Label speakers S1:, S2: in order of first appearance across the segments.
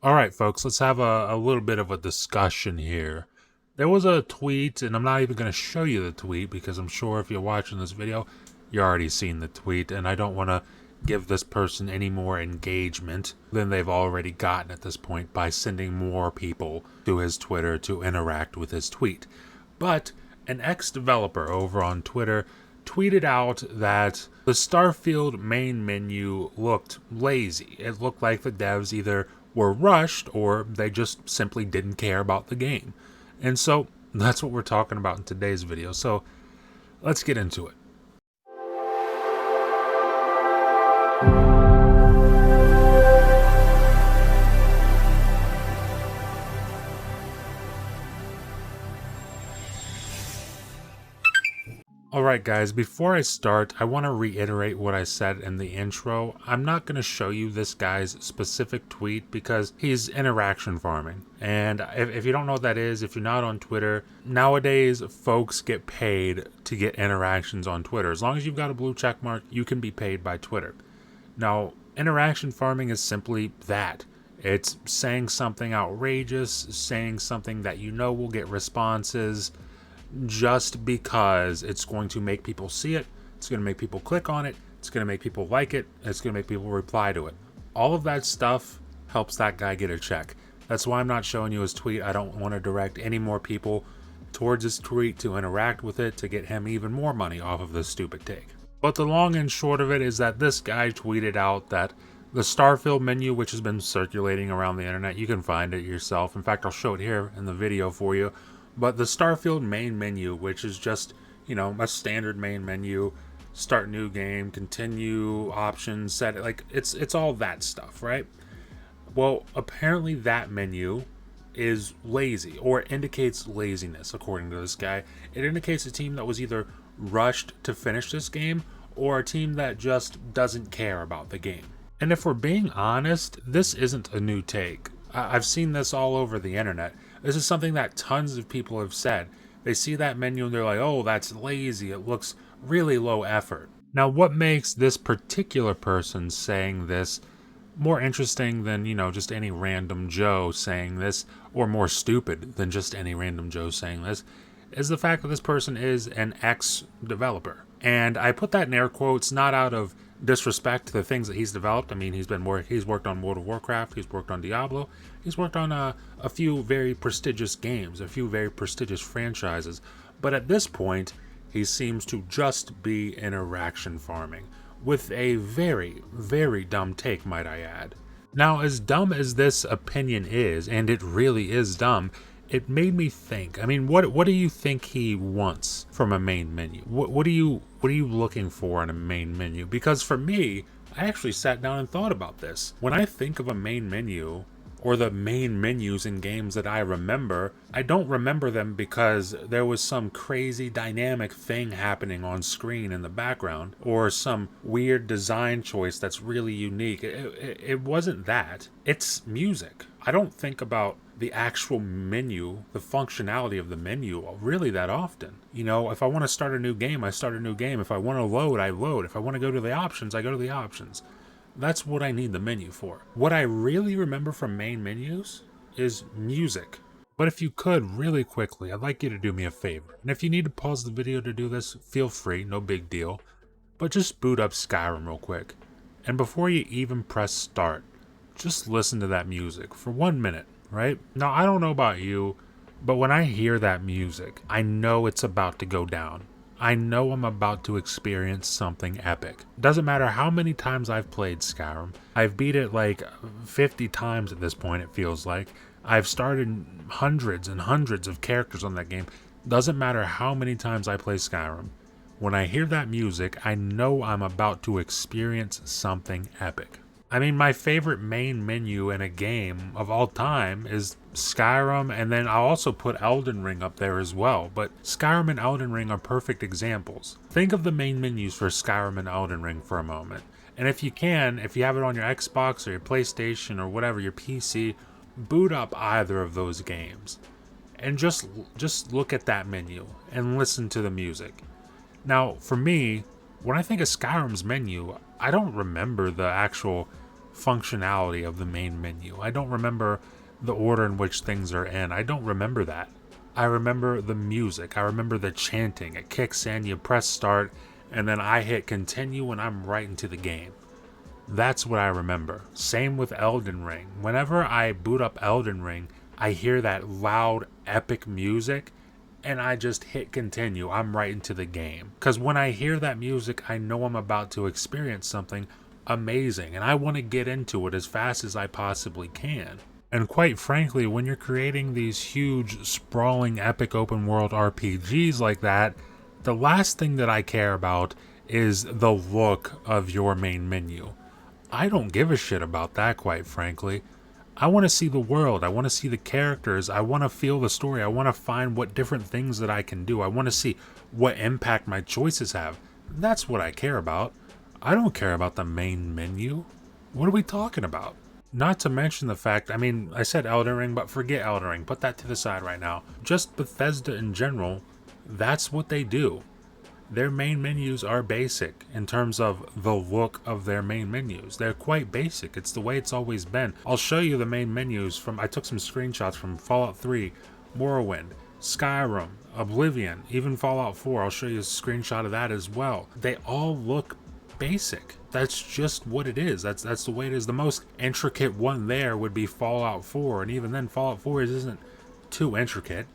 S1: All right, folks, let's have a little bit of a discussion here. There was a tweet, and I'm not even going to show you the tweet because I'm sure if you're watching this video, you're already seen the tweet, and I don't want to give this person any more engagement than they've already gotten at this point by sending more people to his Twitter to interact with his tweet. But an ex-developer over on Twitter tweeted out that the Starfield main menu looked lazy. It looked like the devs either were rushed or they just simply didn't care about the game. And so that's what we're talking about in today's video. So let's get into it. Alright guys, before I start, I want to reiterate what I said in the intro. I'm not going to show you this guy's specific tweet because he's interaction farming. And if you don't know what that is, if you're not on Twitter, nowadays folks get paid to get interactions on Twitter. As long as you've got a blue check mark, you can be paid by Twitter. Now, interaction farming is simply that. It's saying something outrageous, saying something that you know will get responses, just because it's going to make people see it, it's going to make people click on it, it's going to make people like it, it's going to make people reply to it. All of that stuff helps that guy get a check. That's why I'm not showing you his tweet. I don't want to direct any more people towards his tweet to interact with it to get him even more money off of this stupid take. But the long and short of it is that this guy tweeted out that the Starfield menu, which has been circulating around the internet, you can find it yourself. In fact, I'll show it here in the video for you. But the Starfield main menu, which is just, a standard main menu, start new game, continue, options, set it, like it's all that stuff, right? Well, apparently that menu is lazy, or indicates laziness, according to this guy. It indicates a team that was either rushed to finish this game, or a team that just doesn't care about the game. And if we're being honest, this isn't a new take. I've seen this all over the internet. This is something that tons of people have said. They see that menu and they're like, oh, that's lazy. It looks really low effort. Now, what makes this particular person saying this more interesting than, just any random Joe saying this, or more stupid than just any random Joe saying this, is the fact that this person is an ex-developer. And I put that in air quotes, not out of disrespect to the things that he's developed. I mean, he's worked on World of Warcraft, he's worked on Diablo, he's worked on a few very prestigious games, a few very prestigious franchises. But at this point, he seems to just be interaction farming, with a very, very dumb take, might I add. Now, as dumb as this opinion is, and it really is dumb, it made me think. I mean, what do you think he wants from a main menu? What are you looking for in a main menu? Because for me, I actually sat down and thought about this. When I think of a main menu, or the main menus in games that I remember, I don't remember them because there was some crazy dynamic thing happening on screen in the background, or some weird design choice that's really unique. It wasn't that. It's music. I don't think about the actual menu, the functionality of the menu, really that often. If I want to start a new game, I start a new game. If I want to load, I load. If I want to go to the options, I go to the options. That's what I need the menu for. What I really remember from main menus is music. But if you could, really quickly, I'd like you to do me a favor. And if you need to pause the video to do this, feel free, no big deal. But just boot up Skyrim real quick. And before you even press start, just listen to that music for 1 minute, right? Now, I don't know about you, but when I hear that music, I know it's about to go down. I know I'm about to experience something epic. Doesn't matter how many times I've played Skyrim. I've beat it like 50 times at this point, it feels like. I've started hundreds and hundreds of characters on that game. Doesn't matter how many times I play Skyrim. When I hear that music, I know I'm about to experience something epic. I mean, my favorite main menu in a game of all time is Skyrim, and then I'll also put Elden Ring up there as well. But Skyrim and Elden Ring are perfect examples. Think of the main menus for Skyrim and Elden Ring for a moment. And if you have it on your Xbox or your PlayStation or whatever, your PC, boot up either of those games. And just look at that menu and listen to the music. Now, for me, when I think of Skyrim's menu, I don't remember the actual functionality of the main menu. I don't remember the order in which things are in. I don't remember that. I remember the music. I remember the chanting. It kicks in, you press start, and then I hit continue and I'm right into the game. That's what I remember. Same with Elden Ring. Whenever I boot up Elden Ring, I hear that loud, epic music, and I just hit continue. I'm right into the game. Because when I hear that music, I know I'm about to experience something amazing, and I want to get into it as fast as I possibly can. And quite frankly, when you're creating these huge, sprawling, epic open world RPGs like that, the last thing that I care about is the look of your main menu. I don't give a shit about that, quite frankly. I want to see the world. I want to see the characters. I want to feel the story. I want to find what different things that I can do. I want to see what impact my choices have. That's what I care about. I don't care about the main menu. What are we talking about? Not to mention the fact, I said Elden Ring, but forget Elden Ring. Put that to the side right now. Just Bethesda in general, that's what they do. Their main menus are basic in terms of the look of their main menus. They're quite basic. It's the way it's always been. I'll show you the main menus I took some screenshots from Fallout 3, Morrowind, Skyrim, Oblivion, even Fallout 4. I'll show you a screenshot of that as well. They all look basic. That's just what it is. That's the way it is. The most intricate one there would be Fallout 4, and even then Fallout 4 isn't too intricate.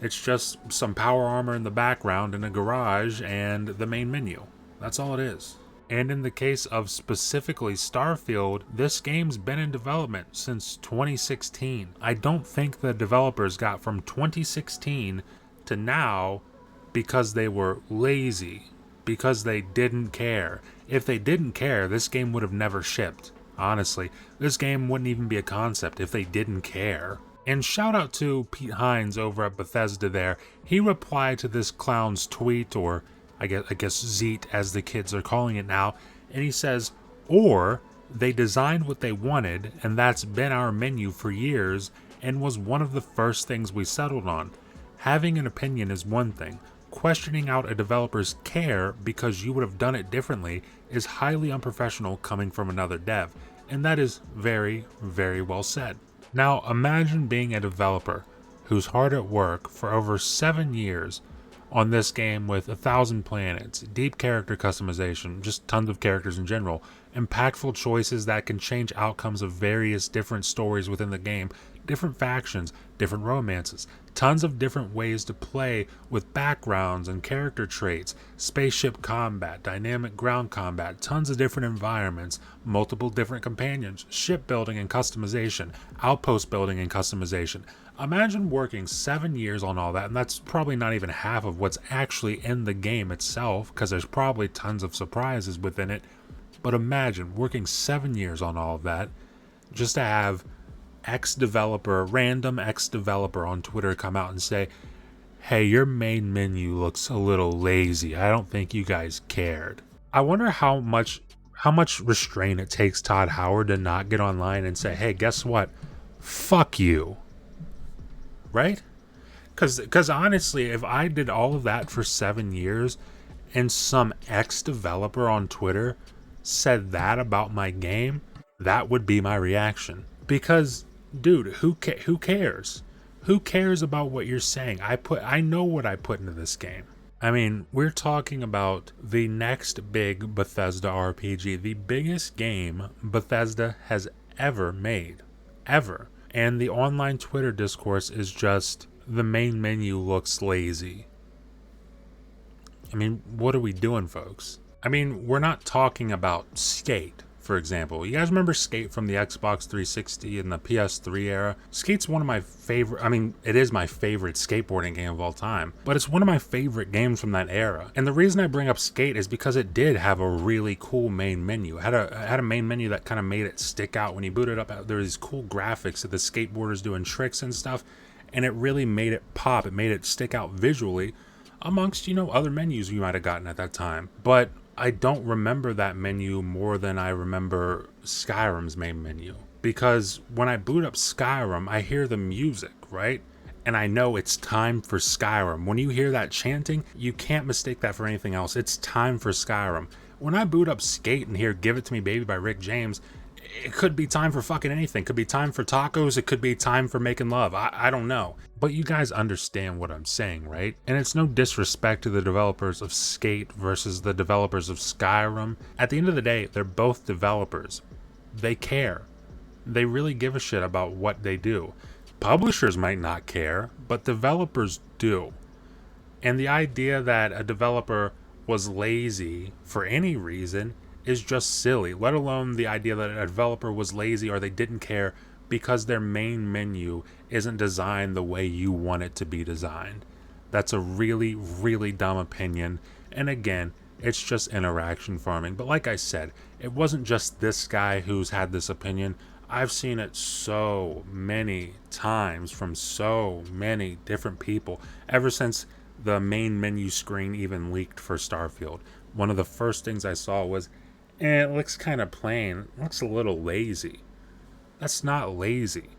S1: It's just some power armor in the background in a garage and the main menu. That's all it is. And in the case of specifically Starfield, this game's been in development since 2016. I don't think the developers got from 2016 to now because they were lazy, because they didn't care. If they didn't care, this game would have never shipped. Honestly, this game wouldn't even be a concept if they didn't care. And shout out to Pete Hines over at Bethesda there. He replied to this clown's tweet, or I guess Zeet as the kids are calling it now, and he says, or they designed what they wanted, and that's been our menu for years, and was one of the first things we settled on. Having an opinion is one thing. Questioning out a developer's care because you would have done it differently is highly unprofessional coming from another dev, and that is very, very well said. Now, imagine being a developer who's hard at work for over 7 years on this game with 1,000 planets, deep character customization, just tons of characters in general, impactful choices that can change outcomes of various different stories within the game, different factions, different romances, tons of different ways to play with backgrounds and character traits, spaceship combat, dynamic ground combat, tons of different environments, multiple different companions, ship building and customization, outpost building and customization. Imagine working 7 years on all that, and that's probably not even half of what's actually in the game itself, because there's probably tons of surprises within it. But imagine working 7 years on all of that just to have random ex-developer on Twitter come out and say, hey, your main menu looks a little lazy. I don't think you guys cared. I wonder how much restraint it takes Todd Howard to not get online and say, hey, guess what? Fuck you. Right? Because honestly, if I did all of that for 7 years and some ex-developer on Twitter said that about my game, that would be my reaction. Because, dude, who cares? Who cares about what you're saying? I know what I put into this game. I mean, we're talking about the next big Bethesda RPG, the biggest game Bethesda has ever made. Ever. And the online Twitter discourse is just, the main menu looks lazy. I mean, what are we doing, folks? I mean, we're not talking about Skate, for example. You guys remember Skate from the Xbox 360 and the PS3 era? Skate's one of my favorite, it is my favorite skateboarding game of all time, but it's one of my favorite games from that era. And the reason I bring up Skate is because it did have a really cool main menu. It had a main menu that kind of made it stick out. When you boot it up, there were these cool graphics of the skateboarders doing tricks and stuff, and it really made it pop. It made it stick out visually amongst, other menus we might have gotten at that time. But I don't remember that menu more than I remember Skyrim's main menu. Because when I boot up Skyrim, I hear the music, right? And I know it's time for Skyrim. When you hear that chanting, you can't mistake that for anything else. It's time for Skyrim. When I boot up Skate and hear Give It To Me Baby by Rick James, It could be time for fucking anything. It could be time for tacos. It could be time for making love. I don't know. But you guys understand what I'm saying, right? And it's no disrespect to the developers of Skate versus the developers of Skyrim. At the end of the day, they're both developers. They care. They really give a shit about what they do. Publishers might not care, but developers do. And the idea that a developer was lazy for any reason is just silly, let alone the idea that a developer was lazy or they didn't care because their main menu isn't designed the way you want it to be designed. That's a really, really dumb opinion. And again, it's just interaction farming. But like I said, it wasn't just this guy who's had this opinion. I've seen it so many times from so many different people ever since the main menu screen even leaked for Starfield. One of the first things I saw was, it looks kind of plain. It looks a little lazy. That's not lazy.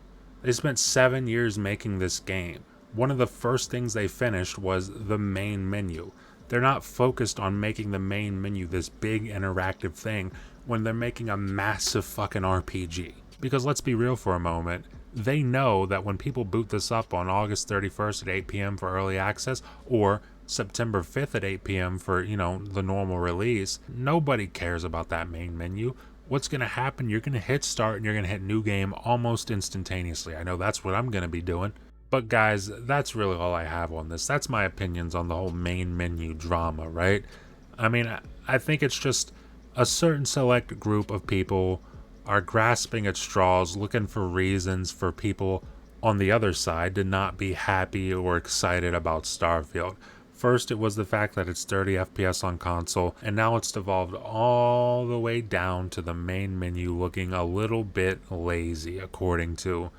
S1: They spent 7 years making this game. One of the first things they finished was the main menu. They're not focused on making the main menu this big interactive thing when they're making a massive fucking RPG. Because let's be real for a moment, they know that when people boot this up on August 31st at 8 p.m. for early access, or September 5th at 8 p.m. for, the normal release, nobody cares about that main menu. What's going to happen, you're going to hit start and you're going to hit new game almost instantaneously. I know that's what I'm going to be doing. But guys, that's really all I have on this. That's my opinions on the whole main menu drama, right? I mean, I think it's just a certain select group of people are grasping at straws, looking for reasons for people on the other side to not be happy or excited about Starfield. First, it was the fact that it's 30 FPS on console, and now it's devolved all the way down to the main menu looking a little bit lazy, according to,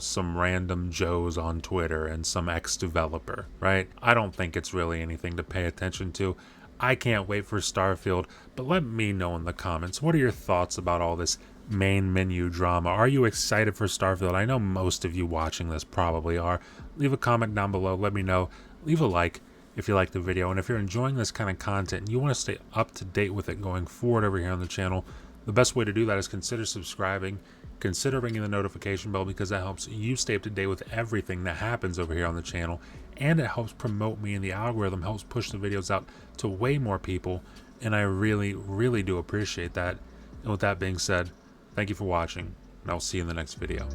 S1: some random Joes on Twitter and some ex-developer, right? I don't think it's really anything to pay attention to. I can't wait for Starfield, but let me know in the comments, what are your thoughts about all this main menu drama? Are you excited for Starfield? I know most of you watching this probably are. Leave a comment down below, let me know. Leave a like if you like the video, and if you're enjoying this kind of content and you want to stay up to date with it going forward over here on the channel, the best way to do that is consider subscribing, consider ringing the notification bell, because that helps you stay up to date with everything that happens over here on the channel, and it helps promote me, and the algorithm helps push the videos out to way more people, and I really, really do appreciate that. And with that being said, thank you for watching, and I'll see you in the next video.